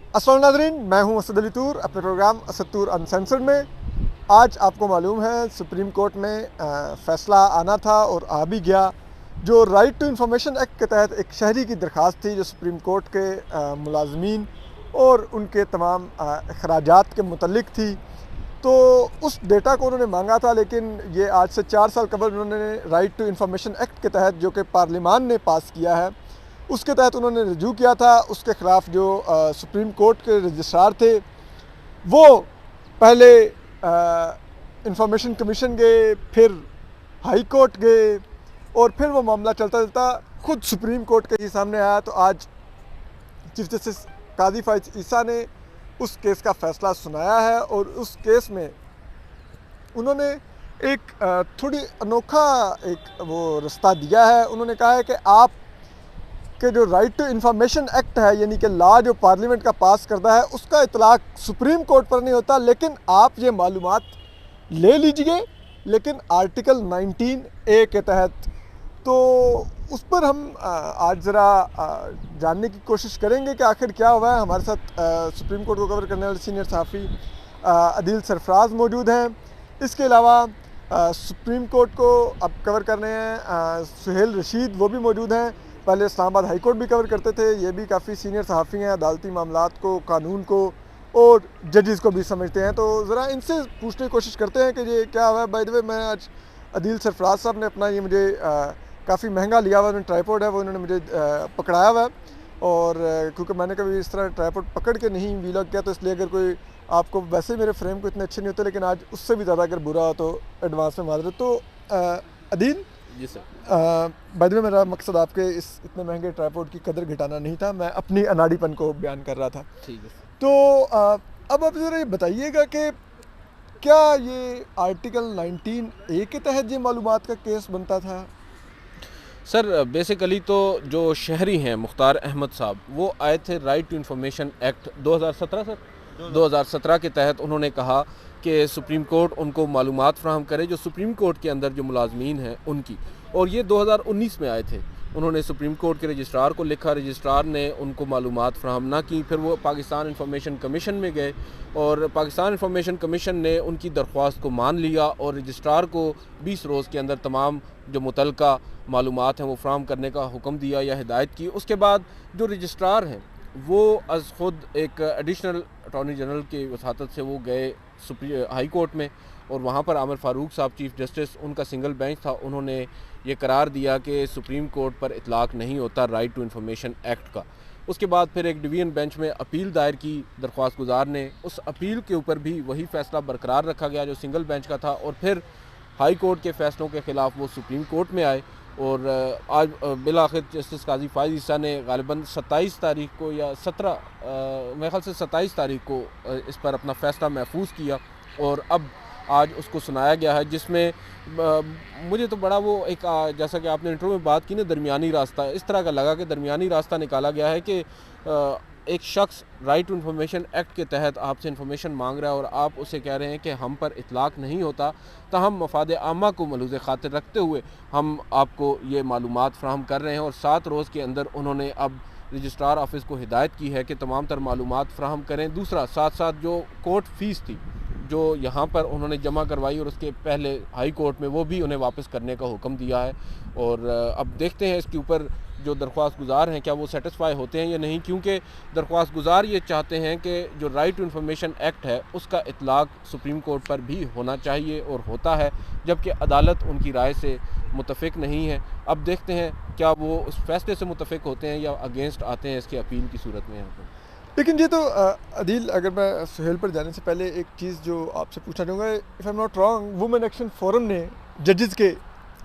अस्सलाम नाज़रीन, मैं हूं असद अली तूर अपने प्रोग्राम असद तूर अनसेंसर्ड में। आज आपको मालूम है सुप्रीम कोर्ट में फ़ैसला आना था और आ भी गया। जो राइट टू इंफॉर्मेशन एक्ट के तहत एक शहरी की दरख्वास्त थी जो सुप्रीम कोर्ट के मुलाजमीन और उनके तमाम अखराजात के मुतल्लिक थी, तो उस डेटा को उन्होंने मांगा था। लेकिन ये आज से 4 साल कबल उन्होंने राइट टू इंफॉर्मेशन एक्ट के तहत, जो कि पार्लियामान ने पास किया है, उसके तहत उन्होंने रजू किया था। उसके ख़िलाफ़ जो सुप्रीम कोर्ट के रजिस्ट्रार थे वो पहले इंफॉर्मेशन कमीशन गए, फिर हाई कोर्ट गए और फिर वो मामला चलता चलता खुद सुप्रीम कोर्ट के ही सामने आया। तो आज चीफ जस्टिस काजी फाइज ईसा ने उस केस का फ़ैसला सुनाया है और उस केस में उन्होंने एक थोड़ी अनोखा एक वो रास्ता दिया है। उन्होंने कहा है कि आप कि जो राइट टू इंफॉर्मेशन एक्ट है, यानी कि लॉ जो पार्लियामेंट का पास करता है, उसका इतलाक़ सुप्रीम कोर्ट पर नहीं होता, लेकिन आप ये मालूमात ले लीजिए, लेकिन आर्टिकल 19A के तहत। तो उस पर हम आज ज़रा जानने की कोशिश करेंगे कि आखिर क्या हुआ है। हमारे साथ सुप्रीम कोर्ट को कवर करने वाले सीनियर सहाफ़ी अदील सरफराज मौजूद हैं। इसके अलावा सुप्रीम कोर्ट को अब कवर कर रहे हैं सुहेल रशीद, वो भी मौजूद हैं। पहले इस्लामाबाद हाई कोर्ट भी कवर करते थे, ये भी काफ़ी सीनियर सहाफ़ी हैं, अदालती मामलात को, कानून को और जजेस को भी समझते हैं। तो ज़रा इनसे पूछने की कोशिश करते हैं कि ये क्या हुआ है। बाय द वे, मैं आज अदील सरफराज साहब ने अपना ये मुझे काफ़ी महंगा लिया हुआ ट्राइपॉड है, वो उन्होंने मुझे पकड़ाया हुआ है। और क्योंकि मैंने कभी इस तरह ट्राइपॉड पकड़ के नहीं वीलॉग किया, तो इसलिए अगर कोई आपको, वैसे मेरे फ्रेम को इतने अच्छे नहीं होते, लेकिन आज उससे भी ज़्यादा अगर बुरा हो तो एडवांस में माजरत। तो अदील जी सर। बाद में मेरा मकसद आपके इस इतने महंगे ट्राइपॉड की कदर घटाना नहीं था, मैं अपनी अनाड़ीपन को बयान कर रहा था। ठीक है। तो अब आप ज़रा ये बताइएगा कि क्या ये आर्टिकल 19A के तहत ये मालूमात का केस बनता था? सर बेसिकली तो जो शहरी हैं मुख्तार अहमद साहब, वो आए थे right to information act 2017 sir 2017 के तहत। उन्होंने कहा कि सुप्रीम कोर्ट उनको मालूमात फ्राहम करे जो सुप्रीम कोर्ट के अंदर जो मुलाजमीन हैं उनकी। और ये 2019 में आए थे। उन्होंने सुप्रीम कोर्ट के रजिस्ट्रार को लिखा, रजिस्ट्रार ने उनको मालूमात फ्राहम ना की। फिर वो पाकिस्तान इंफॉर्मेशन कमीशन में गए और पाकिस्तान इंफॉर्मेशन कमीशन ने उनकी दरख्वास्त को मान लिया और रजिस्ट्रार को 20 रोज़ के अंदर तमाम जो मुतलका मालूमात हैं वो फ्राहम करने का हुक्म दिया या हिदायत की। उसके बाद जो रजिस्ट्रार हैं वो अज़ ख़ुद एक एडिशनल अटॉर्नी जनरल की वसातत से वो गए हाई कोर्ट में, और वहाँ पर आमिर फ़ारूक साहब चीफ जस्टिस, उनका सिंगल बेंच था, उन्होंने ये करार दिया कि सुप्रीम कोर्ट पर इतलाक़ नहीं होता राइट टू इंफॉर्मेशन एक्ट का। उसके बाद फिर एक डिवीज़न बेंच में अपील दायर की दरख्वास्त गुजार ने, उस अपील के ऊपर भी वही फ़ैसला बरकरार रखा गया जो सिंगल बेंच का था। और फिर हाई कोर्ट के फ़ैसलों के ख़िलाफ़ वो सुप्रीम कोर्ट में आए और आज बिल आखिर जस्टिस काजी फाइज ईसा ने गालिबन 27 तारीख को या 17 मेरे ख्याल से 27 तारीख को इस पर अपना फ़ैसला महफूज किया और अब आज उसको सुनाया गया है, जिसमें मुझे तो बड़ा वो एक जैसा कि आपने इंट्रो में बात की ना, दरमियानी रास्ता इस तरह का लगा कि दरमियानी रास्ता निकाला गया है कि एक शख्स राइट टू इंफॉर्मेशन एक्ट के तहत आपसे इंफॉर्मेशन मांग रहा है और आप उसे कह रहे हैं कि हम पर इतलाक़ नहीं होता, तो हम मफाद आमा को मलूज़ खातिर रखते हुए हम आपको ये मालूमात फ़राहम कर रहे हैं। और 7 रोज़ के अंदर उन्होंने अब रजिस्ट्रार ऑफिस को हिदायत की है कि तमाम तर मालूमात फ़राहम करें। दूसरा, साथ साथ जो कोर्ट फ़ीस थी जो यहाँ पर उन्होंने जमा करवाई और उसके पहले हाई कोर्ट में, वो भी उन्हें वापस करने का हुक्म दिया है। और अब देखते हैं इसके ऊपर जो दरख्वास्त गुजार हैं क्या वो सेटिस्फाई होते हैं या नहीं, क्योंकि दरख्वास्त गुजार ये चाहते हैं कि जो राइट टू इंफॉर्मेशन एक्ट है उसका इतलाक़ सुप्रीम कोर्ट पर भी होना चाहिए और होता है, जबकि अदालत उनकी राय से मुतफ़िक नहीं है। अब देखते हैं क्या वो उस फैसले से मुतफ़िक होते हैं या अगेंस्ट आते हैं इसके अपील की सूरत में यहाँ पर। लेकिन ये तो अदील, अगर मैं सुहेल पर जाने से पहले एक चीज़ जो आपसे पूछना चाहूँगा, if I am not wrong, women action forum ने जजेस के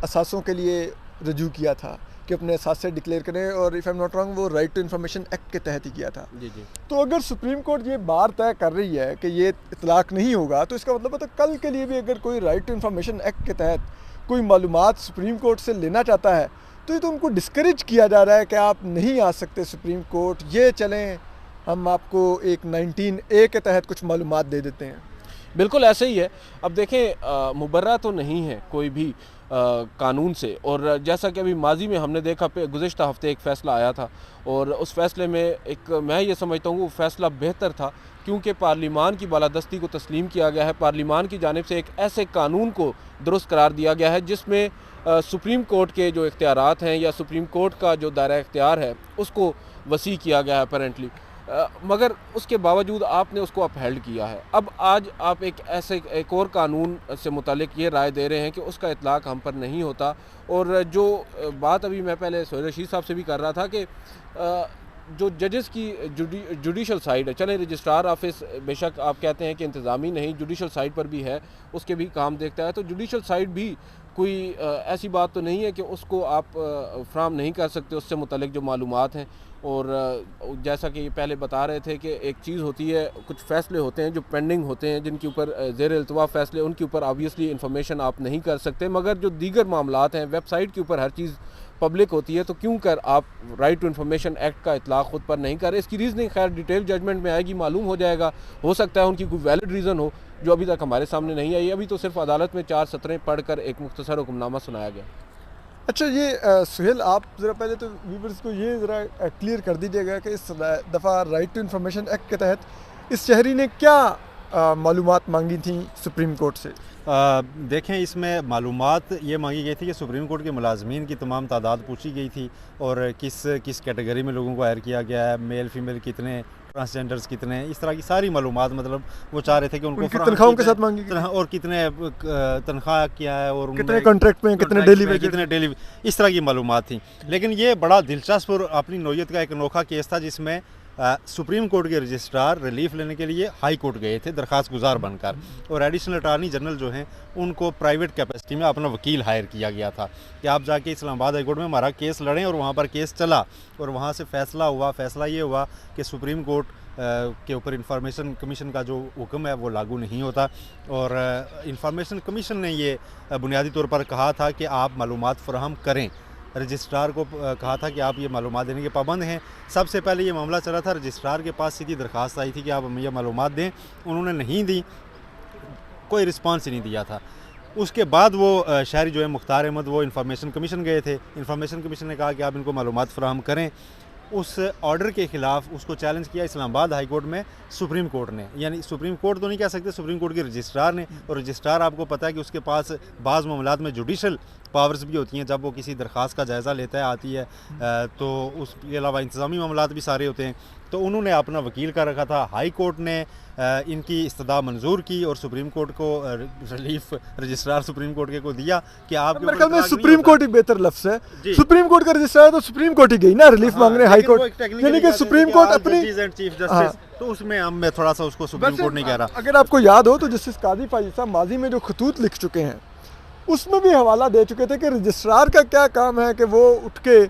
असासों के लिए रजू किया था कि अपने असासे डिक्लेयर करें, और if I am not wrong वो राइट टू इंफॉर्मेशन एक्ट के तहत ही किया था। जी जी। तो अगर सुप्रीम कोर्ट ये बार तय कर रही है कि ये इतलाक़ नहीं होगा, तो इसका मतलब है तो कल के लिए भी अगर कोई राइट टू इंफॉर्मेशन एक्ट के तहत कोई मालूमात सुप्रीम कोर्ट से लेना चाहता है, तो ये तो उनको डिस्करेज किया जा रहा है कि आप नहीं आ सकते सुप्रीम कोर्ट, ये चलें हम आपको एक 19A के तहत कुछ मालूमात दे देते हैं। बिल्कुल ऐसे ही है। अब देखें मुबर्रा तो नहीं है कोई भी कानून से। और जैसा कि अभी माजी में हमने देखा, गुज़िश्ता हफ्ते एक फ़ैसला आया था और उस फ़ैसले में एक मैं ये समझता हूँ वो फ़ैसला बेहतर था, क्योंकि पार्लिमान की बालादस्ती को तस्लीम किया गया है। पार्लिमान की जानिब से एक ऐसे कानून को दुरुस्त करार दिया गया है जिसमें सुप्रीम कोर्ट के जो इख्तियारात हैं या सुप्रीम कोर्ट का जो दायरा इख्तियार है उसको वसी किया गया है अपेरेंटली, मगर उसके बावजूद आपने उसको अपहेल्ड किया है। अब आज आप एक और कानून से मुतालिक ये राय दे रहे हैं कि उसका इतलाक़ हम पर नहीं होता। और जो बात अभी मैं पहले सोहेल रशीद साहब से भी कर रहा था कि जो जजेस की जुडिशल साइड है, चले रजिस्ट्रार ऑफिस बेशक आप कहते हैं कि इंतज़ामी नहीं, जुडिशल साइड पर भी है, उसके भी काम देखता है, तो जुडिशल साइड भी कोई ऐसी बात तो नहीं है कि उसको आप फ्राहम नहीं कर सकते उससे मुतल्लिक जो मालूमात हैं। और जैसा कि पहले बता रहे थे कि एक चीज़ होती है, कुछ फ़ैसले होते हैं जो पेंडिंग होते हैं, जिनके ऊपर ज़ेर इल्तवा फ़ैसले, उनके ऊपर ऑब्वियसली इन्फॉर्मेशन आप नहीं कर सकते, मगर जो दीगर मामलात हैं वेबसाइट के ऊपर हर चीज़ पब्लिक होती है, तो क्यों कर आप राइट टू इन्फॉर्मेशन एक्ट का इतलाक़ ख़ुद पर नहीं कर रहे। इसकी रीज़निंग खैर डिटेल जजमेंट में आएगी, मालूम हो जाएगा, हो सकता है उनकी कोई वैलिड रीज़न हो जो अभी तक हमारे सामने नहीं आई। अभी तो सिर्फ अदालत में 4 सत्रें पढ़कर एक मुख्तसर हुक्मनामा सुनाया गया। अच्छा, ये सुहेल आप ज़रा पहले तो व्यूवर्स को ये ज़रा क्लियर कर दीजिएगा कि इस दफ़ा राइट टू इन्फॉर्मेशन एक्ट के तहत इस शहरी ने क्या मालूमात मांगी थी सुप्रीम कोर्ट से। देखें, इसमें मालूमात ये मांगी गई थी कि सुप्रीम कोर्ट के मुलाजमीन की तमाम तादाद पूछी गई थी और किस कैटेगरी में लोगों को हायर किया गया है, मेल फीमेल कितने, ट्रांसजेंडर्स कितने, इस तरह की सारी मालूमात मतलब वो चाह रहे थे कि उनको तनख्वाहों के साथ मांगी और कितने तनख्वाह क्या है और कितने कॉन्ट्रैक्ट में, कितने डेली, इस तरह की मालूमात थी। लेकिन ये बड़ा दिलचस्प और अपनी नौयत का एक अनोखा केस था जिसमें सुप्रीम कोर्ट के रजिस्ट्रार रिलीफ लेने के लिए हाई कोर्ट गए थे दरख्वास्त गुजार बनकर, और एडिशनल अटार्नी जनरल जो हैं उनको प्राइवेट कैपेसिटी में अपना वकील हायर किया गया था कि आप जाके इस्लामाबाद हाई कोर्ट में हमारा केस लड़ें। और वहाँ पर केस चला और वहाँ से फ़ैसला हुआ। फ़ैसला ये हुआ कि सुप्रीम कोर्ट के ऊपर इंफॉर्मेशन कमीशन का जो हुक्म है वो लागू नहीं होता, और इंफॉर्मेशन कमीशन ने ये बुनियादी तौर पर कहा था कि आप मालूमात फराहम करें। रजिस्ट्रार को कहा था कि आप ये मालूमात देने के पाबंद हैं। सबसे पहले ये मामला चला था, रजिस्ट्रार के पास सीधी दरख्वास्त आई थी कि आप हमें ये मालूमात दें, उन्होंने नहीं दी, कोई रिस्पांस ही नहीं दिया था। उसके बाद वो शहरी जो है मुख्तार अहमद वो इंफॉर्मेशन कमीशन गए थे। इंफॉर्मेशन कमीशन ने कहा कि आप इनको मालूमात फराहम करें। उस ऑर्डर के ख़िलाफ़ उसको चैलेंज किया इस्लामाबाद हाई कोर्ट में सुप्रीम कोर्ट ने, यानी सुप्रीम कोर्ट तो नहीं कह सकते, सुप्रीम कोर्ट के रजिस्ट्रार ने। और रजिस्ट्रार आपको पता है कि उसके पास बाज़ मामलात में जुडिशल पावर्स भी होती हैं, जब वो किसी दरख्वास्त का जायज़ा लेता है आती है, तो उसके अलावा इंतज़ामी मामलात भी सारे होते हैं। तो उन्होंने अपना वकील का रखा था। हाई कोर्ट ने इनकी इस्तदा मंजूर की और सुप्रीम कोर्ट को रिलीफ रजिस्ट्रार सुप्रीम कोर्ट के को दिया कि आप मेरे ख्याल में सुप्रीम कोर्ट ही बेहतर लफ्ज़ है। सुप्रीम कोर्ट का रजिस्ट्रार तो सुप्रीम कोर्ट ही गई ना रिलीफ मांगने हाई कोर्ट, यानी कि सुप्रीम कोर्ट अपनी चीफ जस्टिस, तो उसमें हम मैं थोड़ा सा उसको सुप्रीम कोर्ट नहीं कह रहा। अगर आपको याद हो तो जस्टिस काजी फाइज़ साहब माजी में जो खतूत लिख चुके हैं उसमें भी हवाला दे चुके थे कि रजिस्ट्रार का क्या काम है कि वो उठ के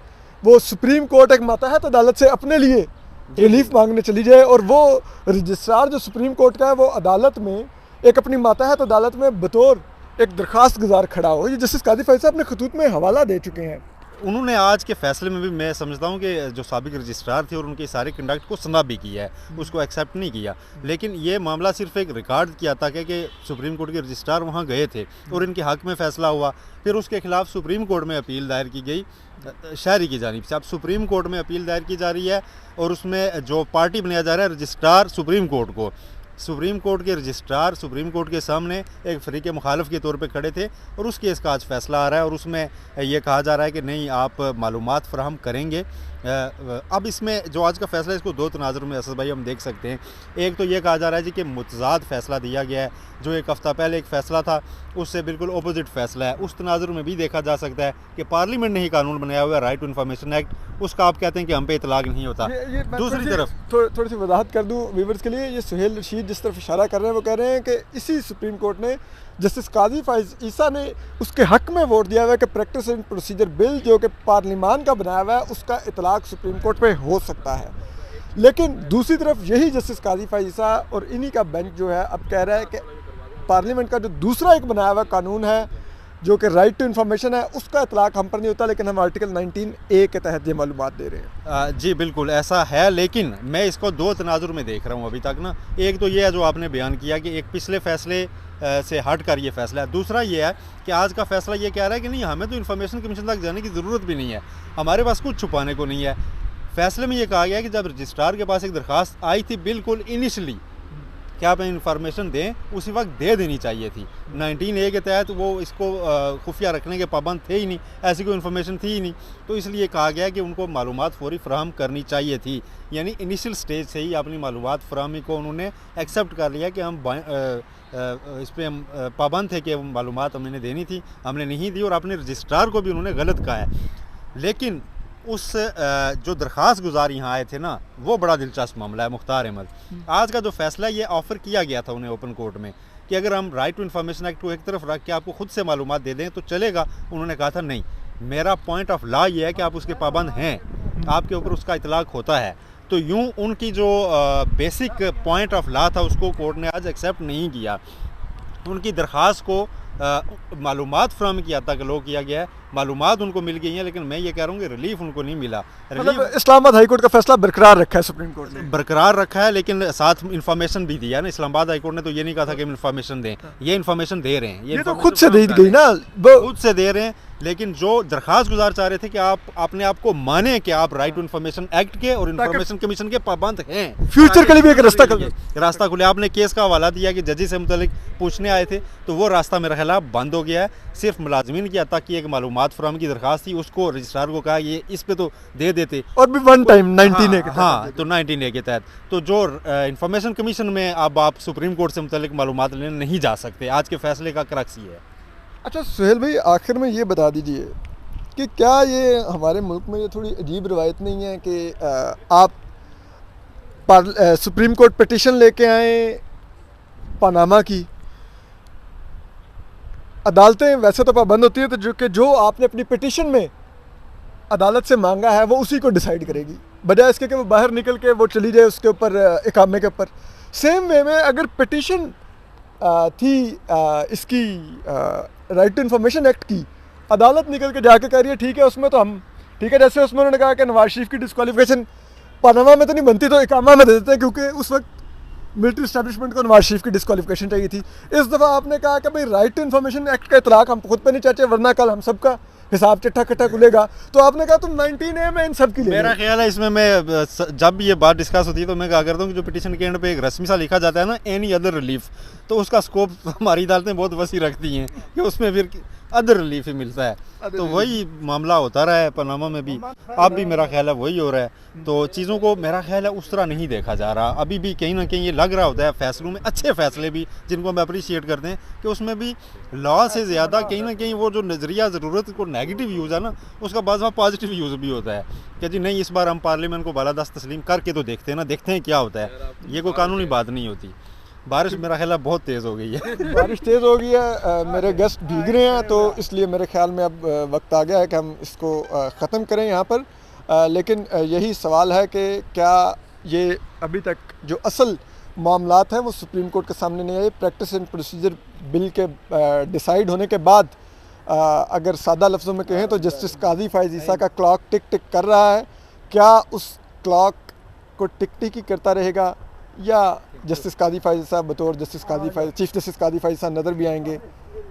वो सुप्रीम कोर्ट एक मातहत अदालत से अपने लिए रिलीफ मांगने चली जाए, और वो रजिस्ट्रार जो सुप्रीम कोर्ट का है वो अदालत में एक अपनी मातहत अदालत में बतौर एक दरख्वास्त गुजार खड़ा हो। ये जस्टिस काजी फाइज़ साहब अपने खतूत में हवाला दे चुके हैं। उन्होंने आज के फैसले में भी मैं समझता हूँ कि जो साबिक रजिस्ट्रार थे और उनके सारे कंडक्ट को सना भी किया है, उसको एक्सेप्ट नहीं किया। लेकिन ये मामला सिर्फ एक रिकॉर्ड किया था कि सुप्रीम कोर्ट के रजिस्ट्रार वहाँ गए थे और इनके हक़ में फ़ैसला हुआ। फिर उसके खिलाफ सुप्रीम कोर्ट में अपील दायर की गई शहरी की जानिब से। अब सुप्रीम कोर्ट में अपील दायर की जा रही है और उसमें जो पार्टी बनाया जा रहा है रजिस्ट्रार सुप्रीम कोर्ट को, सुप्रीम कोर्ट के रजिस्ट्रार सुप्रीम कोर्ट के सामने एक फ़रीक़ मुखालिफ के तौर पे खड़े थे और उस केस का आज फ़ैसला आ रहा है और उसमें ये कहा जा रहा है कि नहीं, आप मालूमात फ़राहम करेंगे। अब इसमें जो आज का फ़ैसला है इसको दो तनाज़ुर में असद भाई हम देख सकते हैं। एक तो ये कहा जा रहा है जी कि मुतज़ाद फ़ैसला दिया गया है, जो एक हफ़्ता पहले एक फ़ैसला था उससे बिल्कुल अपोजिट फ़ैसला है। उस तनाज़ुर में भी देखा जा सकता है कि पार्लियामेंट ने ही कानून बनाया हुआ है राइट टू इन्फॉर्मेशन एक्ट, उसका आप कहते हैं कि हम पे इतलाक़ नहीं होता। दूसरी तरफ थोड़ी सी वजाहत कर दूँ व्यूअर्स के लिए, ये सुहेल रशीद जिस तरफ इशारा कर रहे हैं वो कह रहे हैं कि इसी सुप्रीम कोर्ट ने जस्टिस काजी फाइज़ ईसा ने उसके हक़ में वोट दिया हुआ है कि प्रैक्टिस एंड प्रोसीजर बिल जो कि पार्लिमान का बनाया हुआ है उसका इतलाक़ सुप्रीम कोर्ट पे हो सकता है। लेकिन दूसरी तरफ यही जस्टिस काजी फाइज़ ईसा और इन्हीं का बेंच जो है अब कह रहा है कि पार्लियामेंट का जो दूसरा एक बनाया हुआ कानून है जो कि राइट टू इन्फॉर्मेशन है उसका इतलाक़ हम पर नहीं होता, लेकिन हम आर्टिकल 19A के तहत ये मालूमात दे रहे हैं। जी बिल्कुल ऐसा है, लेकिन मैं इसको दो तनाजुर में देख रहा हूँ अभी तक ना। एक तो ये है जो आपने बयान किया कि एक पिछले फ़ैसले से हट कर ये फैसला है। दूसरा ये है कि आज का फैसला ये कह रहा है कि नहीं, हमें तो इन्फॉर्मेशन कमीशन तक जाने की ज़रूरत भी नहीं है, हमारे पास कुछ छुपाने को नहीं है। फैसले में ये कहा गया है कि जब रजिस्ट्रार के पास एक दरख्वास्त आई थी बिल्कुल इनिशली कि आप इन्फॉर्मेशन दें, उसी वक्त दे देनी चाहिए थी। 19A के तहत वो इसको खुफिया रखने के पाबंद थे ही नहीं, ऐसी कोई इन्फॉर्मेशन थी ही नहीं, तो इसलिए कहा गया कि उनको मालूमात फौरी फ्राहम करनी चाहिए थी। यानी इनिशियल स्टेज से ही अपनी मालूमात फ्राहमी को उन्होंने एक्सेप्ट कर लिया कि हम इस पर हम पाबंद थे कि मालूमात हमने देनी थी, हमने नहीं दी, और अपने रजिस्ट्रार को भी उन्होंने गलत कहा है। लेकिन उस जो दरख्वास्त गुजार यहाँ आए थे ना, वो बड़ा दिलचस्प मामला है मुख्तार अहमद। आज का जो फैसला ये ऑफ़र किया गया था उन्हें ओपन कोर्ट में कि अगर हम राइट टू इन्फॉर्मेशन एक्ट को एक तरफ रख के आपको खुद से मालूमात दे दें तो चलेगा। उन्होंने कहा था नहीं, मेरा पॉइंट ऑफ लॉ ये है कि आप उसके पाबंद हैं, आपके ऊपर उसका इतलाक होता है। तो यूँ उनकी जो बेसिक पॉइंट ऑफ लॉ था उसको कोर्ट ने आज एक्सेप्ट नहीं किया। उनकी दरख्वास्त को मालूमात फ्राहम की हद तक लो किया गया है, मालूमात उनको मिल गई हैं, लेकिन मैं ये कह रहा हूँ कि रिलीफ उनको नहीं मिला। मतलब इस्लामाबाद हाई कोर्ट का फैसला बरकरार रखा है सुप्रीम कोर्ट ने, बरकरार रखा है, लेकिन साथ इन्फॉर्मेशन भी दिया है ना। इस्लामाबाद हाई कोर्ट ने तो ये नहीं कहा था कि हम इन्फॉर्मेशन दें, ये इन्फॉर्मेशन दे रहे हैं, ये तो खुद से दी गई ना, खुद से दे रहे हैं। लेकिन जो दरख्वास्त गुजार चाह रहे थे कि आप अपने आप को माने कि आप राइट टू इन्फॉर्मेशन एक्ट के और इन्फॉर्मेशन कमीशन के पाबंद हैं, फ्यूचर के लिए भी एक रास्ता खुले। आपने केस का हवाला दिया कि जजी से मुतल्लिक पूछने आए थे, तो वो रास्ता मेरा ख्याल बंद हो गया है। सिर्फ मुलाजमीन की हद तक की एक मालूमात फ्राहम की दरख्वास्त थी, उसको रजिस्ट्रार को कहा ये इस पे तो दे देते, और भी वन टाइम 19A के, हाँ तो 19A के तहत। तो जो इन्फॉर्मेशन कमीशन में अब आप सुप्रीम कोर्ट से मुतल्लिक मालूमात लेने नहीं जा सकते। आज के फैसले का क्रक्स ये है। अच्छा सुहेल भाई, आखिर में ये बता दीजिए कि क्या ये हमारे मुल्क में ये थोड़ी अजीब रवायत नहीं है कि आप सुप्रीम कोर्ट पिटीशन लेके आए पनामा की, अदालतें वैसे तो पाबंद होती हैं, तो जो आपने अपनी पिटीशन में अदालत से मांगा है वो उसी को डिसाइड करेगी, बजाय इसके कि वो बाहर निकल के वो चली जाए उसके ऊपर इकामे के ऊपर। सेम वे में अगर पिटीशन थी इसकी राइट टू इन्फॉर्मेशन एक्ट की, अदालत निकल के जाके कह रही है ठीक है उसमें तो हम ठीक है, जैसे उसमें उन्होंने कहा कि नवाज शरीफ की डिस्क्वालिफिकेशन पनामा में तो नहीं बनती तो इकामा में दे देते हैं, क्योंकि उस वक्त मिलिट्री इस्टेब्लिशमेंट को नवाज शरीफ की डिस्क्वालिफिकेशन चाहिए थी। इस दफ़ा आपने कहा कि भाई राइट टू इन्फॉर्मेशन एक्ट का इतलाक हम खुद पे नहीं चाहते, वरना कल हम सबका हिसाब चिट्ठा कट्ठा खुलेगा। तो आपने कहा तुम 19A में इन सब की मेरा ख्याल है इसमें मैं जब ये बात डिस्कस होती है तो मैं कहा करता हूँ कि जो पिटीशन के एंड पे एक रस्मी सा लिखा जाता है ना, एनी अदर रिलीफ, तो उसका स्कोप हमारी अदालतें बहुत वसी रखती हैं कि उसमें फिर अदर रिलीफ ही मिलता है। तो वही मामला होता रहा है पनामा में भी, अब भी मेरा ख्याल है वही हो रहा है। तो चीज़ों को मेरा ख्याल है उस तरह नहीं देखा जा रहा। अभी भी कहीं ना कहीं ये लग रहा होता है फैसलों में, अच्छे फैसले भी जिनको हम अप्रिशिएट करते हैं, कि उसमें भी लॉ से ज़्यादा कहीं ना कहीं वो जो नज़रिया ज़रूरत को नेगेटिव यूज़ है ना, उसका बाद में पॉजिटिव यूज़ भी होता है कि जी नहीं, इस बार हम पार्लियामेंट को बालादस्त तस्लीम करके तो देखते हैं ना, देखते हैं क्या होता है। ये कोई कानूनी बात नहीं होती। बारिश मेरा ख्याल बहुत तेज़ हो गई है। बारिश तेज़ हो गई है, मेरे गेस्ट भीग रहे हैं, तो इसलिए मेरे ख्याल में अब वक्त आ गया है कि हम इसको ख़त्म करें यहाँ पर। लेकिन यही सवाल है कि क्या ये अभी तक जो असल मामलात हैं वो सुप्रीम कोर्ट के सामने नहीं आए। प्रैक्टिस एंड प्रोसीजर बिल के डिसाइड होने के बाद अगर सादा लफ्ज़ों में कहें तो जस्टिस काजी फ़ाइज़ ईसा का क्लॉक टिक टिक कर रहा है, क्या उस क्लॉक को टिक टिक ही करता रहेगा या जस्टिस काजी फ़ाइज़ साहब बतौर जस्टिस काजी फ़ाइज़ चीफ जस्टिस काजी फ़ाइज़ साहब नज़र भी आएंगे,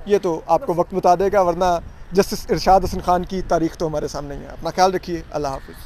ये तो आपको वक्त बता देगा, वरना जस्टिस इरशाद हसन खान की तारीख़ तो हमारे सामने ही है। अपना ख्याल रखिए, अल्लाह हाफ़िज़।